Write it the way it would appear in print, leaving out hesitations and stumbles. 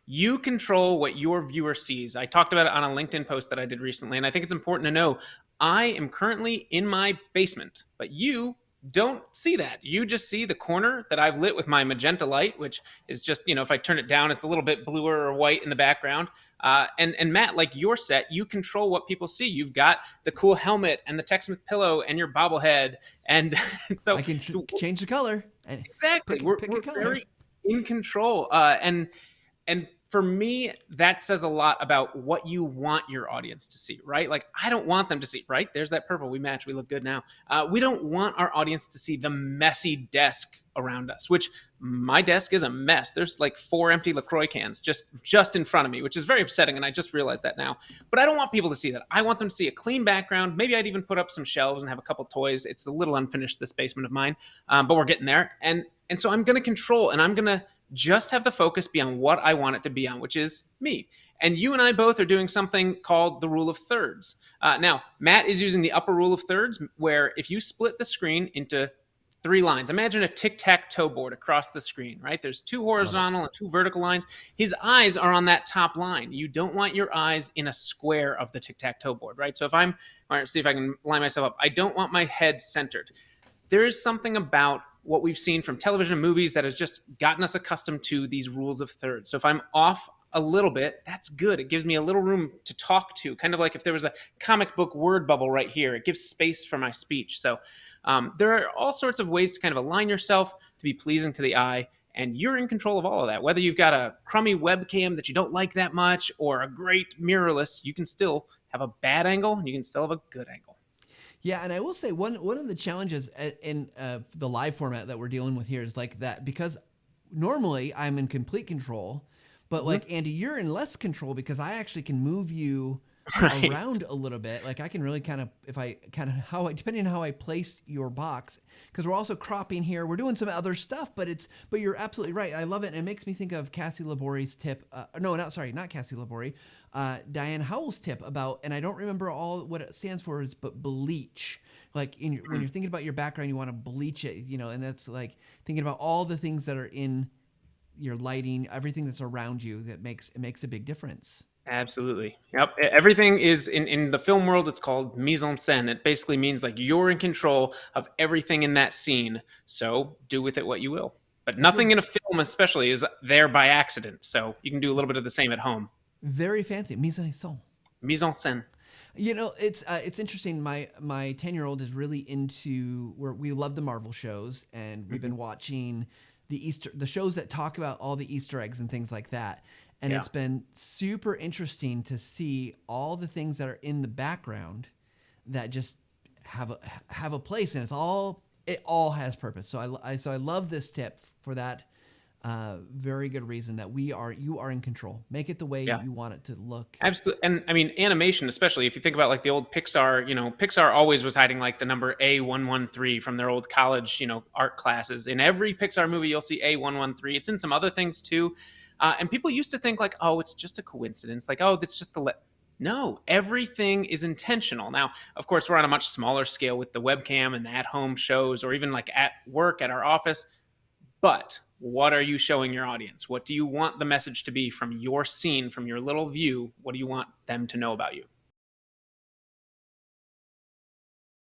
You control what your viewer sees. I talked about it on a LinkedIn post that I did recently, and I think it's important to know I am currently in my basement, but you don't see that. You just see the corner that I've lit with my magenta light, which is just, if I turn it down, it's a little bit bluer or white in the background. And Matt, like your set, you control what people see. You've got the cool helmet and the TechSmith pillow and your bobblehead, and so, I can change the color and exactly, pick a we're color. very in control. And for me, that says a lot about what you want your audience to see, right? Like, I don't want them to see, right? There's that purple. We match. We look good now. We don't want our audience to see the messy desk around us, which my desk is a mess. There's like 4 empty LaCroix cans just in front of me, which is very upsetting. And I just realized that now. But I don't want people to see that. I want them to see a clean background. Maybe I'd even put up some shelves and have a couple toys. It's a little unfinished, this basement of mine, but we're getting there. And so I'm going to control, and I'm going to just have the focus be on what I want it to be on, which is me. And you and I both are doing something called the rule of thirds. Now, Matt is using the upper rule of thirds, where if you split the screen into 3 lines, imagine a tic-tac-toe board across the screen, right? There's 2 Love it. horizontal and 2 vertical lines. His eyes are on that top line. You don't want your eyes in a square of the tic-tac-toe board, right? So if all right, see if I can line myself up. I don't want my head centered. There is something about what we've seen from television and movies that has just gotten us accustomed to these rules of thirds. So if I'm off a little bit, that's good. It gives me a little room to talk to, kind of like if there was a comic book word bubble right here. It gives space for my speech. So there are all sorts of ways to kind of align yourself to be pleasing to the eye. And you're in control of all of that. Whether you've got a crummy webcam that you don't like that much or a great mirrorless, you can still have a bad angle and you can still have a good angle. Yeah, and I will say one of the challenges in the live format that we're dealing with here is like that, because normally I'm in complete control, but Mhm. like Andy, you're in less control because I actually can move you Right. around a little bit. Like I can really kind of, if I kind of depending on how I place your box, because we're also cropping here. We're doing some other stuff, but you're absolutely right. I love it. And it makes me think of Cassie Labori's tip. No, not Cassie Labori. Diane Howell's tip about, and I don't remember all what it stands for, but bleach. Like when you're thinking about your background, you want to bleach it, and that's like thinking about all the things that are in your lighting, everything that's around you that makes a big difference. Absolutely. Yep. Everything is in the film world. It's called mise en scène. It basically means like you're in control of everything in that scene. So do with it what you will. But I feel nothing in a film, especially, is there by accident. So you can do a little bit of the same at home. very fancy mise en scène. Mise en scène. It's interesting. My 10-year-old is really into we love the Marvel shows, and we've Hmm. been watching the shows that talk about all the Easter eggs and things like that. And Yeah. it's been super interesting to see all the things that are in the background that just have a place, and it all has purpose. So I love this tip for that very good reason that you are in control. Make it the way Yeah. you want it to look. Absolutely. And I mean, animation, especially if you think about like the old Pixar, Pixar always was hiding like the number A113 from their old college, art classes. In every Pixar movie, you'll see A113. It's in some other things too. And people used to think like, oh, it's just a coincidence. Like, oh, that's just No, everything is intentional. Now, of course, we're on a much smaller scale with the webcam and the at home shows, or even like at work at our office. But what are you showing your audience? What do you want the message to be from your scene, from your little view? What do you want them to know about you?